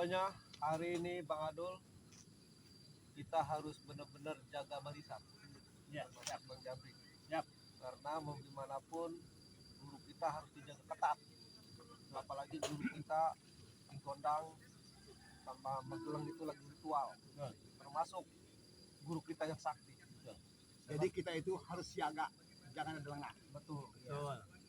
Pokoknya hari ini Bang Adul kita harus benar-benar jaga barisan. Ya, Termasuk Bang Jabrik. Siap. Karena mau gimana pun guru kita harus dijaga ketat. Apalagi guru kita di Gondang sama Magelang itu lagi ritual. Termasuk guru kita yang sakti. Jadi kita itu harus siaga, jangan ada lengah. Betul.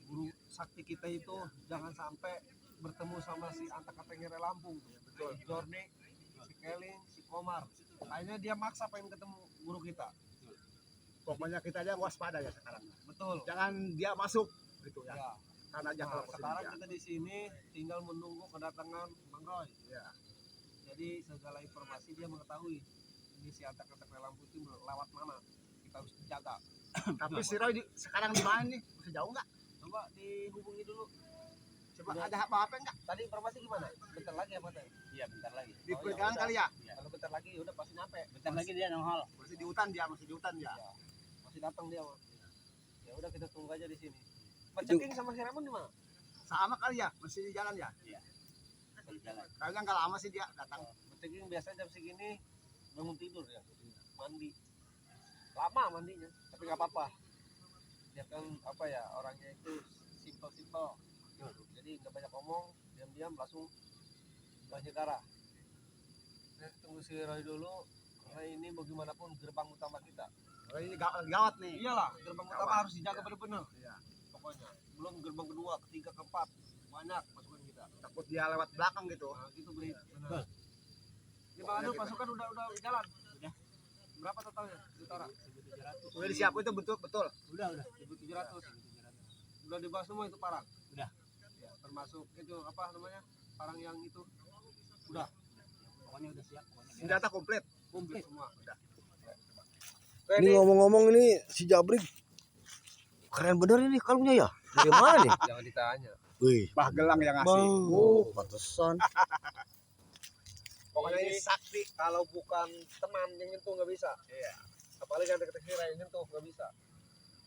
Guru sakti kita itu jangan sampai bertemu sama si Antakatengere Lampung. Betul. Si Jordi, si Keling, si Komar. Kayaknya dia maksa pengen ketemu guru kita. Pokoknya kita aja waspada ya sekarang. Betul. Jangan dia masuk gitu ya. Ya. Karena aja Nah, kalau sekarang kita di sini tinggal menunggu kedatangan Bang Roy. ya. Jadi segala informasi dia mengetahui ini si Antakatengere Lampung itu lewat mana. Kita harus jaga. Tapi si Roy sekarang di mana nih? Masih jauh nggak? Coba dihubungi dulu. Coba ada apa-apa nggak? Tadi informasi gimana? Bentar lagi apa tadi? Iya, bentar lagi. Di perjalanan kali ya? Kalau bentar lagi udah pasti nyampe. Bentar lagi dia nongol. Masih di hutan dia, masih di hutan dia. Ya, masih datang dia. Ya udah kita tunggu aja di sini. Ceking sama si Raymond di mana? Sama kali ya, masih di jalan ya. Masih jalan. Kayaknya nggak lama sih dia datang. Ceking biasanya jam segini bangun tidur ya, mandi. Lama mandinya, tapi nggak apa-apa. Dia kan apa ya, orangnya itu simpel-simpel. Jadi nggak banyak ngomong, diam-diam langsung banyak darah. Kita tunggu si Roy dulu, karena ini bagaimanapun gerbang utama kita. Oh, ini gawat nih. Iyalah, gerbang utama Gawat. harus dijaga benar-benar. Iya. Pokoknya, belum gerbang kedua, ketiga, keempat, banyak pasukan kita. Takut dia lewat belakang gitu. Nah, gitu beri. Benar. Ini Bang Adul pasukan udah jalan. Udah. Berapa totalnya? Utara. Udah disiapin itu betul. Udah. 1.700. Udah dibahas semua itu parang. Udah. Ya, termasuk itu apa namanya? Parang yang itu. Udah. Pokoknya udah siap. Pokoknya Senjata komplit. Komplit semua. Udah. Ini ngomong-ngomong ini si Jabrik keren bener ini kalungnya ya. Dari mana nih? Jangan ditanya. Wih, Bah Gelang yang ngasih. pantesan. Pokoknya ini sakti, kalau bukan teman yang nyentuh nggak bisa. Iya. Apalagi yang deket-deket yang nyentuh nggak bisa.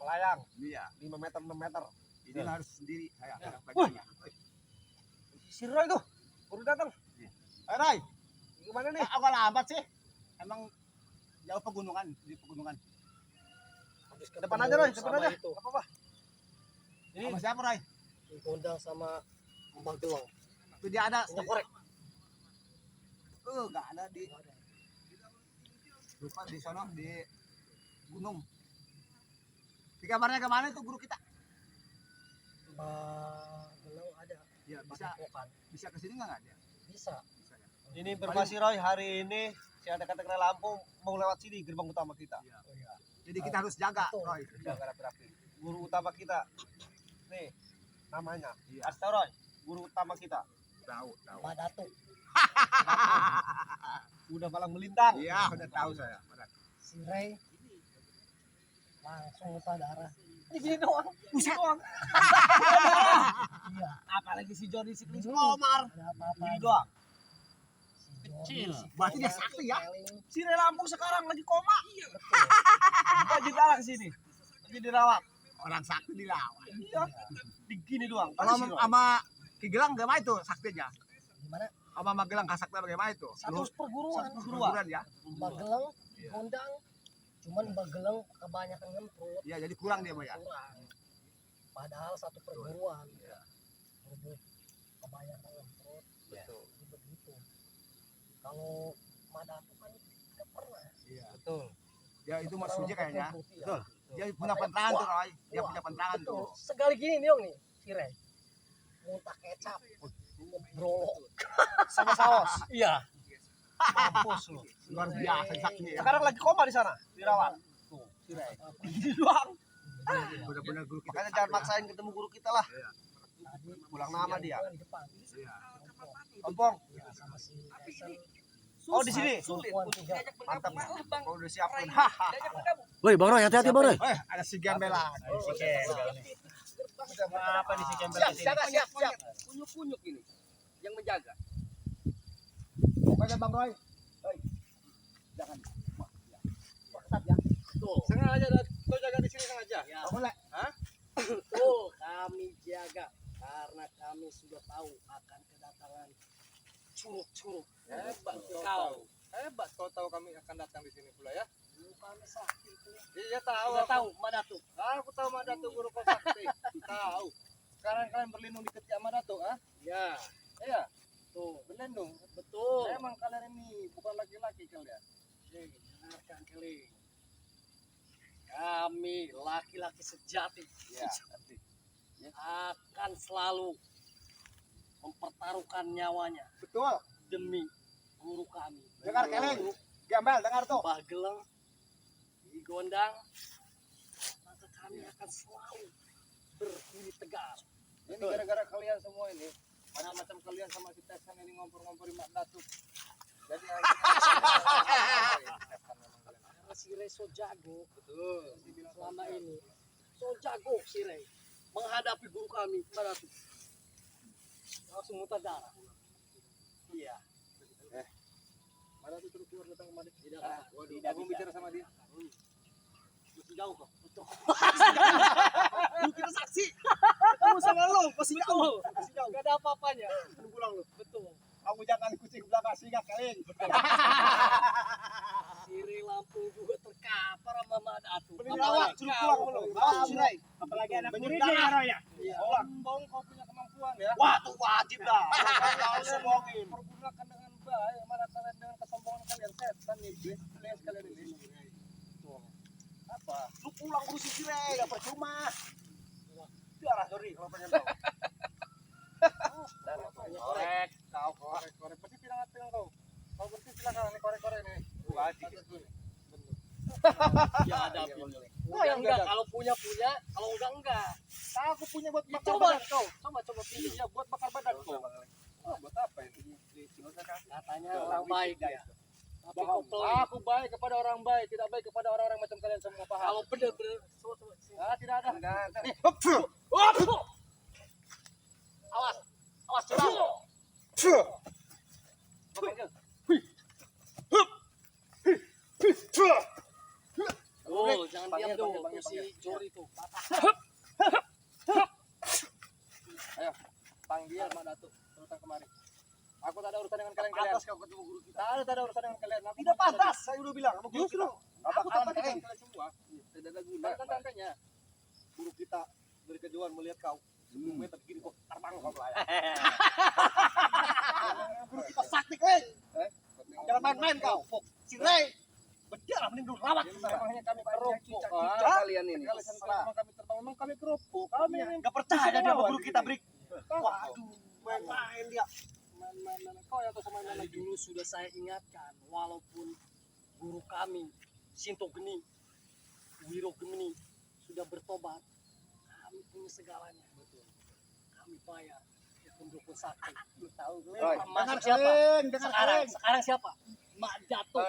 Melayang Iya. 5 meter 6 meter. Ini harus sendiri saya belajarnya. Si Roy tuh baru datang. Roy, Gimana nih? agak lambat sih. Emang jauh pegunungan, di pegunungan. Depan aja Roy, depan aja. Nggak apa-apa. Ini Sama siapa Roy? Gondang sama Magelang. Itu dia ada. Korek. Nggak ada di. Lupa di sono di gunung. Di kabarnya kemana itu guru kita? Magelang ada. Ya bisa ke sini nggak dia? Bisa. Bisa ya. Ini informasi Roy, hari ini si Antakatengere Lampung mau lewat sini gerbang utama kita. Iya. Jadi kita harus jaga Roy. Jaga rapi-rapi. Guru utama kita. Nih namanya. Iya. Kasih tau Roy, guru utama kita. Tahu. Pak Datu. Udah malang melintang. Iya, udah tahu saya. Si Ray langsung muntah darah. Ini gini doang. Buset doang. Iya. Apalagi si Jody si Komar. Gini doang. kecil. Berarti dia sakti ya? Si Ray Lampung sekarang lagi koma. Iya. Lagi darah sini. Lagi dirawat. Orang sakti dilawan. Iya. Begini doang. Kalau Kasih, Roy. sama Ki Gelang gimana itu saktinya? Gimana? Sama Magelang kasakti bagaimana itu? Satu perguruan. Perguruan ya? Magelang, Gondang, cuman Magelang kebanyakan ngemprut, Iya, jadi kurang dia Boy ya. kurang. Padahal satu perguruan, berebut kebanyakan ngemprut, Betul. begitu. Kalau Madatu kan tidak pernah. Iya. Betul. Ya itu Mas Suji kayaknya. Betul. Dia punya penerangan tuh Roy. Dia punya penerangan tuh. Sekali gini nih, nih, si Ray. Muntah kecap, brolok. Sama saus. Iya. Mampus lu. Luar biasa saktinya ya. Sekarang lagi koma di sana, dirawat. Tuh, si Ray. Begini doang. Benar-benar guru kita. Makanya jangan maksain ketemu guru kita lah. Iya. Pulang nama dia. Di depan. Iya. Ompong. Ya, sama si Esen. Oh di sini. Perempuan 3. Mantap. Oh, udah siapin. Haha. Woi, Bang Roy, hati-hati Bang Roy. Ada si Gembel lah. Si Gembel nih. Apa nih si Gembel di sini? Siap. Kunyuk-kunyuk ini yang menjaga. Pokoknya Bang Roy. Hei. Jangan. Ketat ya. Tuh. Sengaja tuh jaga di sini sengaja. Ya. Boleh. Tuh, kami jaga karena kami sudah tahu akan kedatangan curug-curug. Hebat kau tahu kami akan datang di sini pula ya. Bukan sakti itu. Iya tahu. Sudah tahu, Mak Datuk. Aku tahu Mak Datuk guru kau sakti. Tahu. Sekarang kalian berlindung di ketiak Mak Datuk, ah? Ya, Iya. tuh, Berlindung. betul. Emang kalian ini bukan laki-laki kalian. Dengarkan Keling. Kami laki-laki sejati Iya. akan selalu mempertaruhkan nyawanya Betul. demi guru kami. Dengar Keleng. Gambal, dengar tuh. Mbah Geleng di Gondang, maka kami akan selalu berdiri tegar. Ini gara-gara kalian semua ini. Mana macam kalian sama si Tesan ini ngompor-ngompori Mak Datuk. Jadi Karena si Rey so jago betul. selama ini, so jago si Rey menghadapi guru kami pada itu langsung muntah darah. Iya. Mak Datuk terus keluar datang kemari. Tidak, Waduh, tidak aku bisa. bicara sama dia. Masih jauh kok. Betul. Lu kita saksi. Ketemu sama lo, masih jauh. Kasih jauh. Gak ada apa-apanya. Lu pulang lu. Betul. Kamu jangan kucing belakang singa Keleng. Siri Lampung juga terkapar sama Mak Datuk. Mending lawak, suruh pulang lu. Lawak, Sirai. Apalagi anak Menyuruh murid darah. ya. Iya. Sombong kau punya kemampuan ya. Wah, tuh wajib dah. Kalau sombongin. Pergunakan dengan baik, malah kalian dengan kesombongan kalian setan iblis kalian ini. Tuh. Apa? Lu pulang urusin Sirai, enggak percuma. Darah sorry kalau pengen tahu. Dan korek, kau korek. Pasti bilang kau. Kau berarti silakan nih korek nih. Wajib itu. Ya ada pilih. Oh, yang enggak, enggak. kalau punya, kalau enggak. Aku punya buat Ya, bakar coba. badan kau. Coba pilih. Iya, buat bakar badan kau. Oh, buat apa itu? Katanya orang baik ya. Tapi kau pelit. Aku baik kepada orang baik, tidak baik kepada orang-orang macam kalian semua paham. Kalau bener-bener Ah, tidak ada. awas, awas curang. Oh, jangan diam Panggil, dong, panggil, tuh si panggil. Jori tuh patah. Ayo, panggil Mak Datuk, datang kemari. Aku tak ada urusan dengan kalian. Pantas kau ketemu guru kita. Tak ada urusan dengan kalian. Aku Tidak pantas, saya udah bilang. Kamu guru Justru, kita. Nggak aku bakalan tak Keleng. kalian semua. Tidak ada guna. Tantanya, guru kita berkejuan melihat kau. 10 meter gini kok terbang kau melayang. Guru kita sakti Keleng. Jangan Jangan main-main kau. Sirai. Berdialah mending lu lawak. Memangnya kami keropok. Kalian ini. Kalian memang kami terbang. Memang kami keropok. Kami ini Enggak percaya dia sama guru kita, Brik. Waduh. Waduh, main-main dia. Main-main kau yang tahu sama dari dulu sudah saya ingatkan, walaupun guru kami Sinto Geni, Wiro Geni sudah bertobat, kami punya segalanya. Betul. Kami bayar dukun sakti. Lu tahu gue. Oi, Termasuk dengar siapa? Keleng, dengar Sekarang, Keleng. sekarang siapa? Mak Datuk.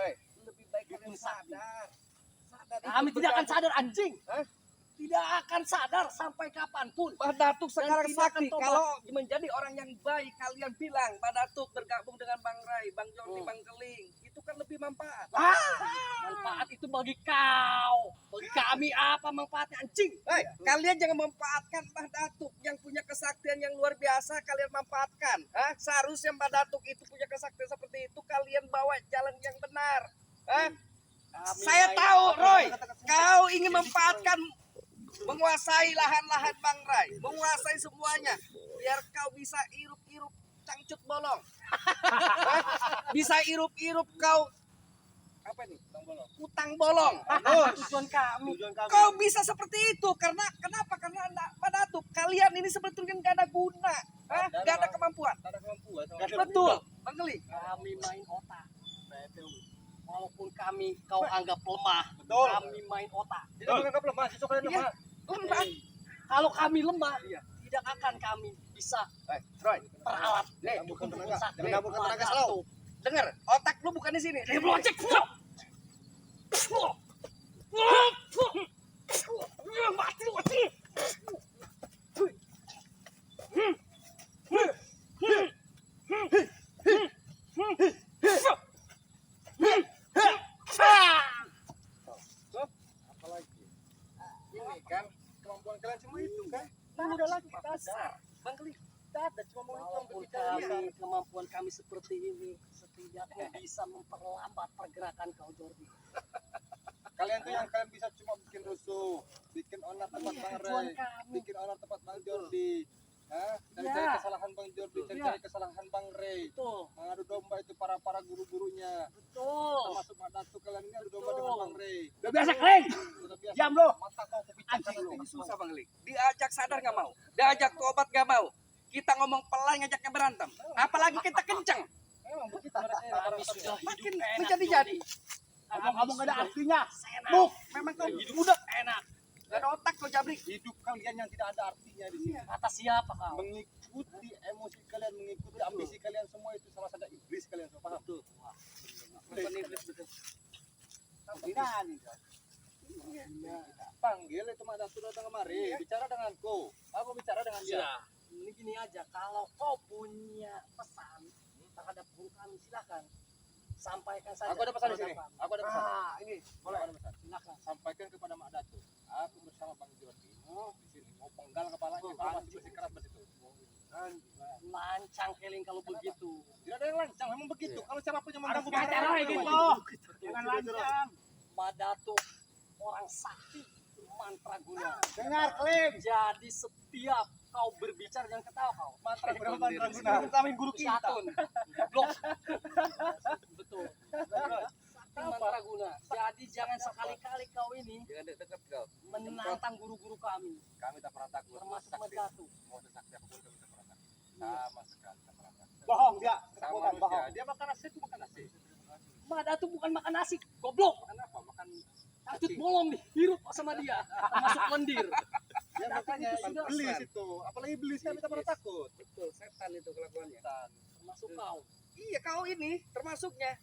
Lebih baik Dukun kalian sakti. sadar. Kami tidak akan sadar anjing. Tidak akan sadar sampai kapanpun. Mbah Datuk sekarang Dan tidak akan sakti. tobat. Kalau menjadi orang yang baik, kalian bilang Mbah Datuk bergabung dengan Bang Rai, Bang Joni, Bang Keling. Itu kan lebih manfaat. Manfaat itu bagi kau. Bagi kami apa manfaatnya anjing? Hei, kalian jangan memanfaatkan Mbah Datuk yang punya kesaktian yang luar biasa. Kalian manfaatkan. Hah? Seharusnya Mbah Datuk itu punya kesaktian seperti itu. Kalian bawa jalan yang benar. Hah? Kami Saya baik. tahu, Roy. Kau ingin memanfaatkan menguasai lahan-lahan Bang Rai, menguasai semuanya, biar kau bisa irup-irup cangcut bolong. Bisa irup-irup kau Apa ini? Bang Bolong. utang bolong. Tujuan kami. Kau bisa seperti itu karena kenapa? Karena Mbak Datuk, kalian ini sebetulnya nggak ada guna, nggak ada kemampuan. Tak ada kemampuan. Betul, Bang Geli. Kami main otak. Walaupun kami kau anggap lemah, Betul. kami main otak. Tidak menganggap lemah, siswa kalian Iya. lemah. Lemah. Kalau kami lemah, tidak akan kami bisa Troy. teralat. Nih, Bukan bukan tenaga. Jangan gabungkan tenaga selalu. Dengar, otak lu bukan di sini. Dia melocek. Mati lu mati. Apalagi? Ini kan kemampuan kalian semua itu kan. Udah lagi dasar. Bang Geli. Tidak ada cuma mau hitung Walaupun berbicara. kemampuan kami seperti ini setidaknya bisa memperlambat pergerakan kau Jordi. Kalian tuh yang kalian bisa cuma bikin rusuh, bikin onar tempat Bang Tujuan Ray, kami. bikin onar tempat Bang Jordi. Hah? Cari-cari Iya. kesalahan Bang Jordi, cari-cari kesalahan Bang Ray. Betul, Mengadu domba itu para guru-gurunya. betul. Termasuk Mak Datu kalian ini adu domba Betul. dengan Bang Ray. Udah biasa kering. Sudah biasa. Diam lo. Mata kau kupicak Ini susah Bang Lik. Diajak sadar nggak mau, diajak tobat nggak mau. Kita ngomong pelan ngajaknya berantem. Apalagi kita kenceng. Memang begitu. Kami sudah Makin hidup enak, menjadi-jadi. Jordi. Ngomong-ngomong gak ada artinya. Enak. Buk. Memang kau Hidup budak, enak. gak ada otak kau Jabrik. Hidup kalian yang tidak ada artinya di sini. Kata siapa kau? Mengikuti emosi kalian, mengikuti ambisi kalian semua itu sama saja iblis kalian semua. Paham? Betul. Bukan iblis betul. Pembinaan itu. Panggil itu Mak Datu datang kemari, bicara denganku. Aku bicara dengan dia. Ya, ini gini aja. Kalau kau punya pesan terhadap guru kami, silakan sampaikan saja. Aku ada pesan di sini. kepada kami. Aku ada pesan. Ini Boleh ada pesan. Silakan. Sampaikan kepada Mak Datu. Aku bersama Bang Jordi di sini. Mau penggal kepalanya kalau masih bersikeras begitu. Lancang keling kalau begitu. Tidak ada yang lancang, memang begitu. Kalau siapapun yang Harus mengganggu cara Bang gitu. Jordi, Jangan lancang. Madatu orang sakti mantraguna. dengar klaim. Jadi setiap kau berbicara jangan ketawa kau. Mantraguna. Utamain guru kita. Syatun. Blok. Betul. Sakti mantraguna. Jadi jangan sekali-kali kau ini jangan dekat kau. menantang guru-guru kami, Kami tak pernah takut. termasuk Sakti. Madatu. Mau sakti apapun kami tak pernah takut. Sama sekali tak pernah takut. Bohong dia. Sama Bukan bohong. manusia. Dia makan nasi itu makan nasi. Madatu bukan makan nasi, goblok. Makan apa? Makan Takut bolong nih, hirup sama dia, masuk lendir. ya makanya itu sudah iblis asal. itu. Apalagi iblis kami tak pernah takut. Betul, setan itu kelakuannya. Termasuk kau. Iya kau ini termasuknya.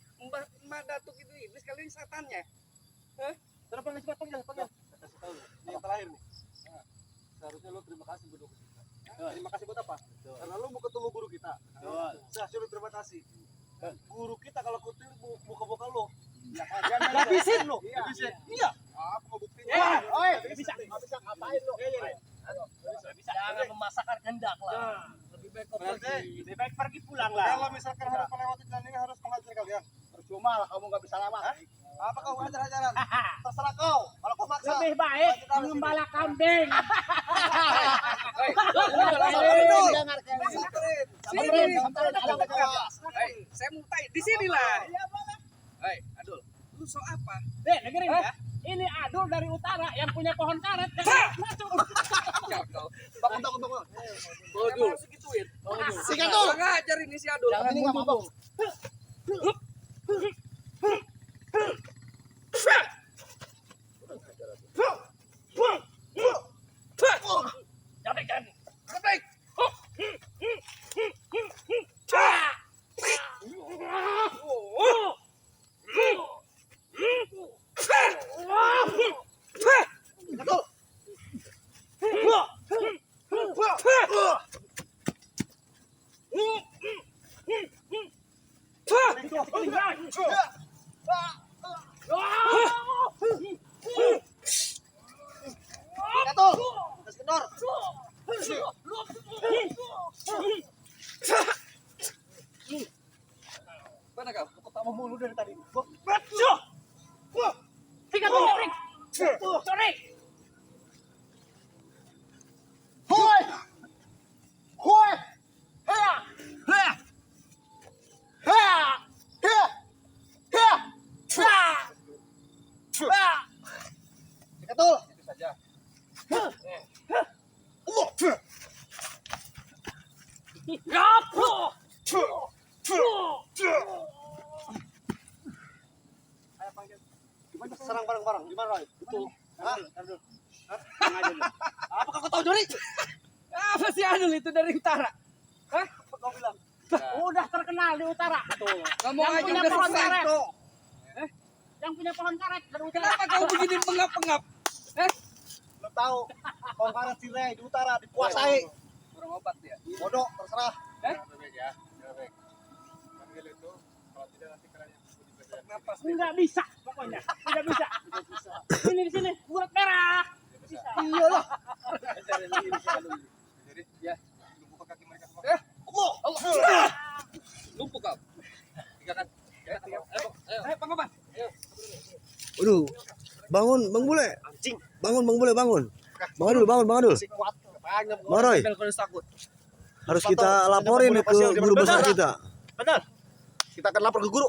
Mbak Datuk itu iblis, kalian setannya. Kenapa nggak cepat panggil? Panggil. Kasih tahu ini yang terakhir nih. Nah, seharusnya lo terima kasih buat guru kita. Terima kasih buat apa? Karena lo mau ketemu guru kita. Saya suruh terima kasih. Guru kita kalau ketemu buka-buka lo. Ya kalian Habisin lo. Iya. Habisin. Iya. Aku mau buktiin. Oi, bisa ngapain lo? Jangan memasakkan kehendak lah. Lebih baik kau pergi. Lebih baik pergi pulang lah. Kalau misalkan harus melewati jalan ini harus menghajar kalian. Percuma lah kamu nggak bisa lewat. Apa kau hajar-hajaran? Terserah kau. Kalau kau maksa. Lebih baik mengembala kambing. Saya mau tanya di sinilah. Hei, Adul, lu so apa? Dengerin ya. Ini Adul dari utara yang punya pohon karet. Masuk. Kau. Bangun. Emang harus gituin. Sikat tuh. Kurang ajar ini si Adul. Jangan mundur. Jangan. Mana kau? Pertama mulu dari tadi. Tiga tuh, Rik. Sorry. Hoi. Hoi. Hea. Hea. Hea. Hea. Hea. Sikat tuh. Itu saja. Serang bareng-bareng. Gimana, Roy? Betul. Hah? Apakah kau tahu Jori? Apa sih Adul itu dari utara? Hah? Apa kau bilang? Udah terkenal di utara. Ngomong Yang aja punya udah pohon selesai. karet. Yang punya pohon karet dari utara. Kenapa kau begini pengap-pengap? Lo tahu, pohon karet si Ray di utara dikuasai. Kurang obat ya. Bodoh, terserah. Ya. Panggil itu kalau tidak nanti kalian Napas. Enggak bisa pokoknya. Tidak bisa. Sini di sini, urat merah. Iyalah. Jadi ya, lu buka kaki mereka semua. Allah. Lumpuh kau. Tiga kan. Ayo Pangkobar. Aduh. Bangun, Bang Bule. Anjing. Bangun, Bang Bule, bangun. Bang Adul, bangun, Bang Adul. Si kuat. Banyak. Bang Roy, takut. harus kita laporin nih ke guru besar kita. Benar. Kita akan lapor ke guru.